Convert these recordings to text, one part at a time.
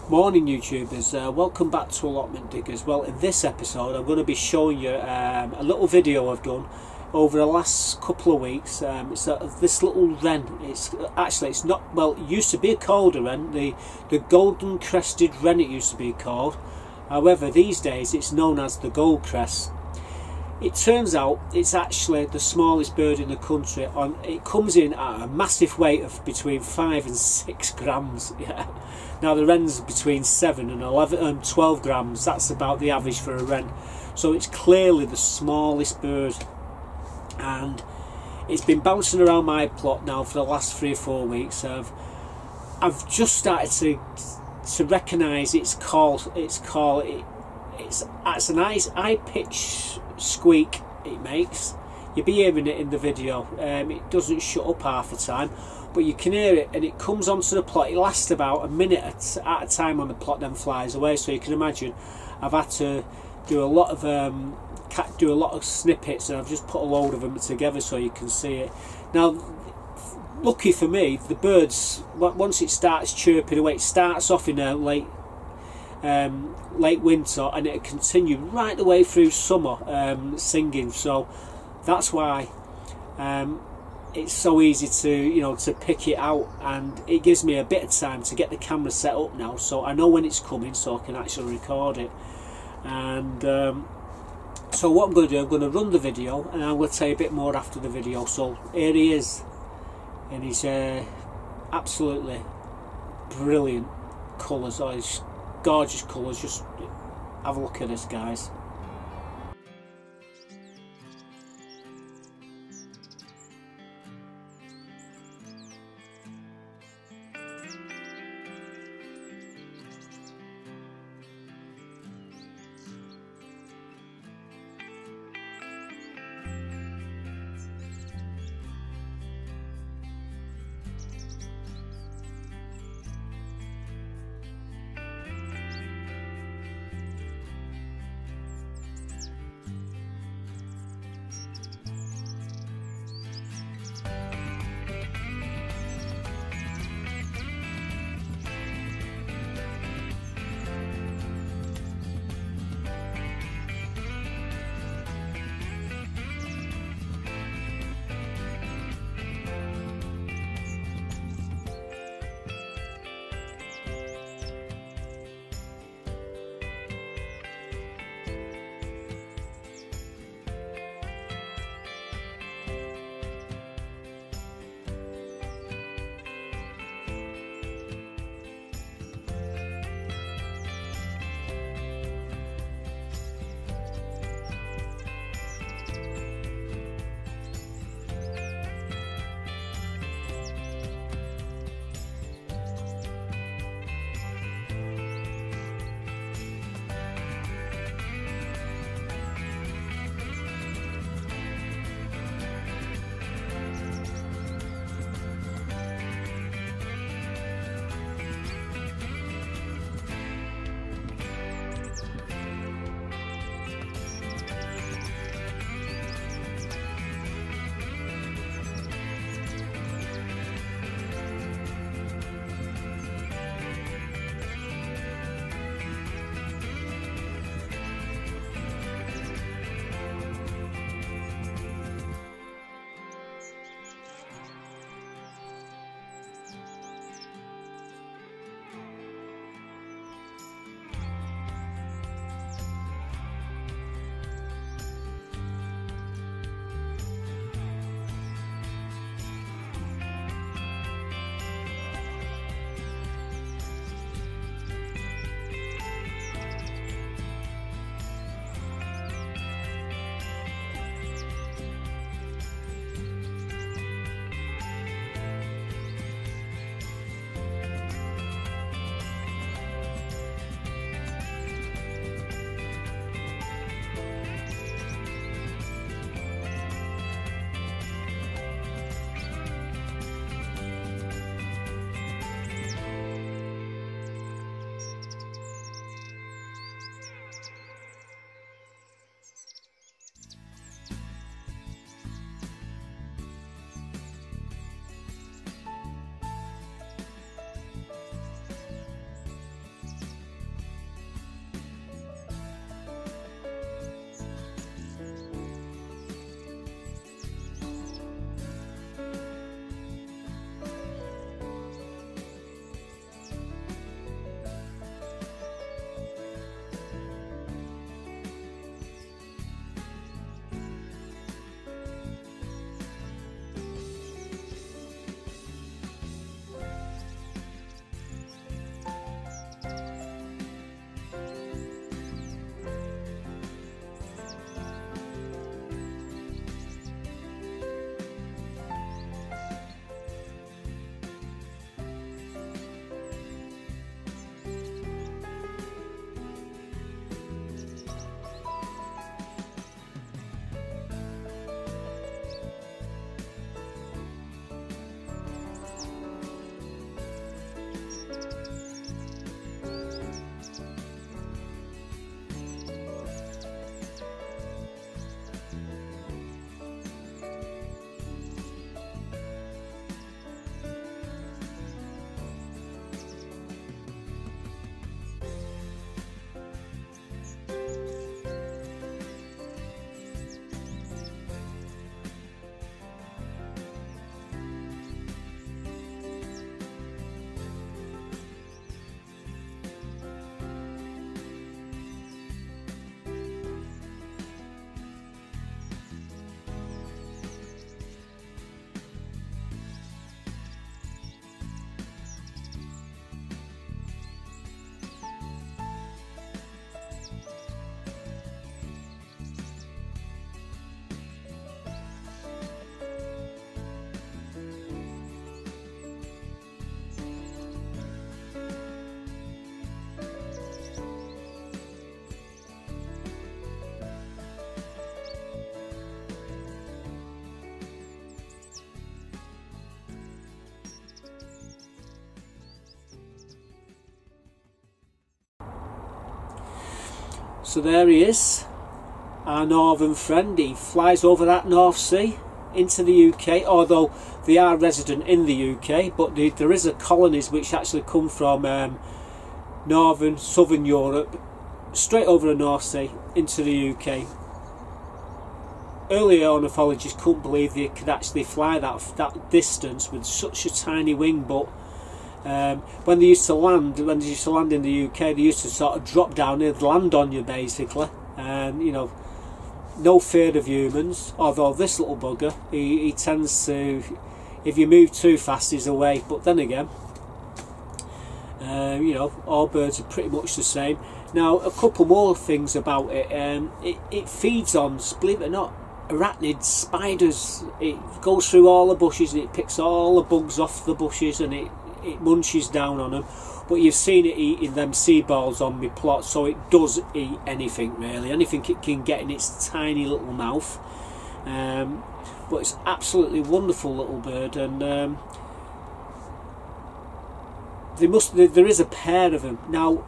Morning YouTubers, welcome back to Allotment Diggers. Well, in this episode I'm going to be showing you a little video I've done over the last couple of weeks. It's this little wren. It's not, well, it used to be called a wren, the golden crested wren it used to be called. However, these days it's known as the Gold Crest. It turns out it's actually the smallest bird in the country. It comes in at a massive weight of between 5 and 6 grams. Yeah. Now the wren's between 7 and 12 grams. That's about the average for a wren. So it's clearly the smallest bird. And it's been bouncing around my plot now for the last 3 or 4 weeks. I've just started to recognise its call. It's a nice high-pitched squeak it makes. You'll be hearing it in the video. It doesn't shut up half the time, but you can hear it, and it comes onto the plot. It lasts about a minute at a time on the plot, then flies away. So you can imagine I've had to do a lot of snippets, and I've just put a load of them together so you can see it. Now, lucky for me, the birds, once it starts chirping away, it starts off in a late winter, and it'll continue right the way through summer singing. So that's why it's so easy to pick it out, and it gives me a bit of time to get the camera set up now, so I know when it's coming, so I can actually record it. And so what I'm going to do, I'm going to run the video, and I'm going to tell you a bit more after the video. So here he is, and he's absolutely brilliant colours. Oh, he's gorgeous colours. Just have a look at this, guys. So there he is, our northern friend. He flies over that North Sea into the UK, although they are resident in the UK, but there is a colonies which actually come from southern Europe, straight over the North Sea into the UK. Earlier ornithologists couldn't believe they could actually fly that distance with such a tiny wing, but when they used to land in the UK, they used to sort of drop down, they'd land on you basically, and you know, no fear of humans. Although this little bugger, he tends to, if you move too fast, he's away. But then again, you know, all birds are pretty much the same. Now, a couple more things about it. It feeds on, believe it or not, arachnids, spiders. It goes through all the bushes and it picks all the bugs off the bushes and it munches down on them. But you've seen it eating them sea balls on my plot, so it does eat anything really, anything it can get in its tiny little mouth. But it's absolutely wonderful little bird, and there is a pair of them. Now,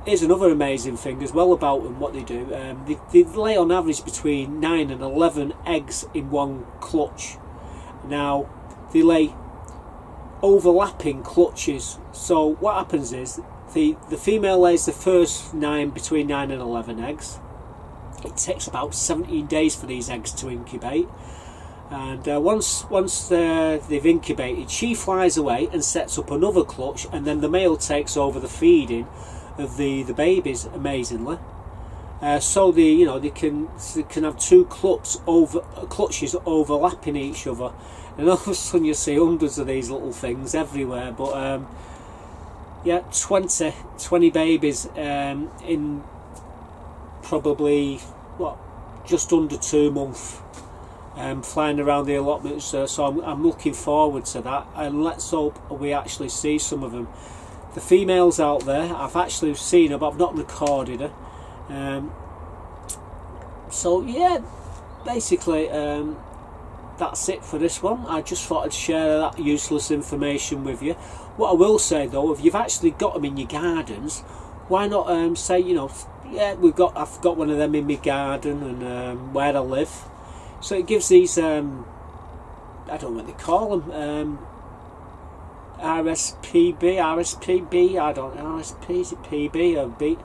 here's another amazing thing as well about them, what they do. They lay on average between 9 and 11 eggs in one clutch. Now, they lay overlapping clutches. So what happens is the female lays the first between 9 and 11 eggs. It takes about 17 days for these eggs to incubate, and once they've incubated, she flies away and sets up another clutch, and then the male takes over the feeding of the babies, amazingly. So they can have two clutches overlapping each other, and all of a sudden you see hundreds of these little things everywhere. But yeah, 20 babies in probably just under 2 months, flying around the allotments. So I'm looking forward to that, and let's hope we actually see some of them. The females out there, I've actually seen her, but I've not recorded her. So yeah, basically that's it for this one. I just thought I'd share that useless information with you. What I will say though, if you've actually got them in your gardens, why not say, you know, yeah, I've got one of them in my garden and where I live. So it gives these I don't know what they call them, RSPB, I don't know, RSP, is it PB or B?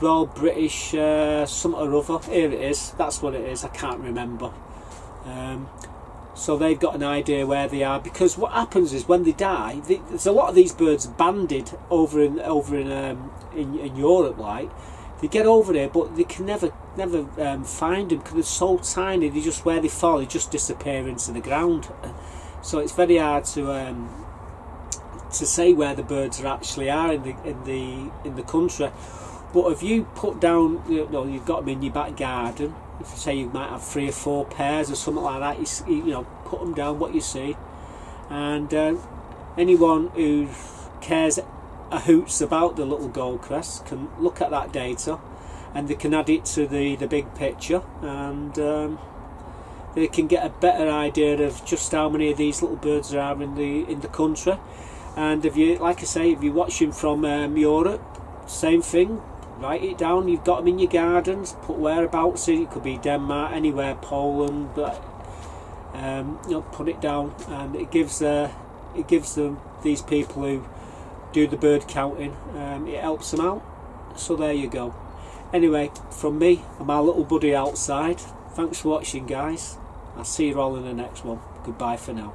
Royal British something or other. Here it is, that's what it is, I can't remember. So they've got an idea where they are, because what happens is when they die, there's a lot of these birds banded over in Europe, like. They get over there, but they can never find them because they're so tiny. They just, where they fall, they just disappear into the ground. So it's very hard to say where the birds actually are in the country. But if you put down, you know, you've got them in your back garden. If you say you might have 3 or 4 pairs or something like that, you know, put them down, what you see, and anyone who cares a hoots about the little Gold Crest can look at that data, and they can add it to the big picture, and they can get a better idea of just how many of these little birds there are in the country. And if you, like I say, if you're watching from Europe, same thing. Write it down. You've got them in your gardens. Put whereabouts. It could be Denmark, anywhere, Poland, but you know, put it down, and it gives them, these people who do the bird counting, it helps them out. So there you go. Anyway, from me and my little buddy outside, thanks for watching, guys. I'll see you all in the next one. Goodbye for now.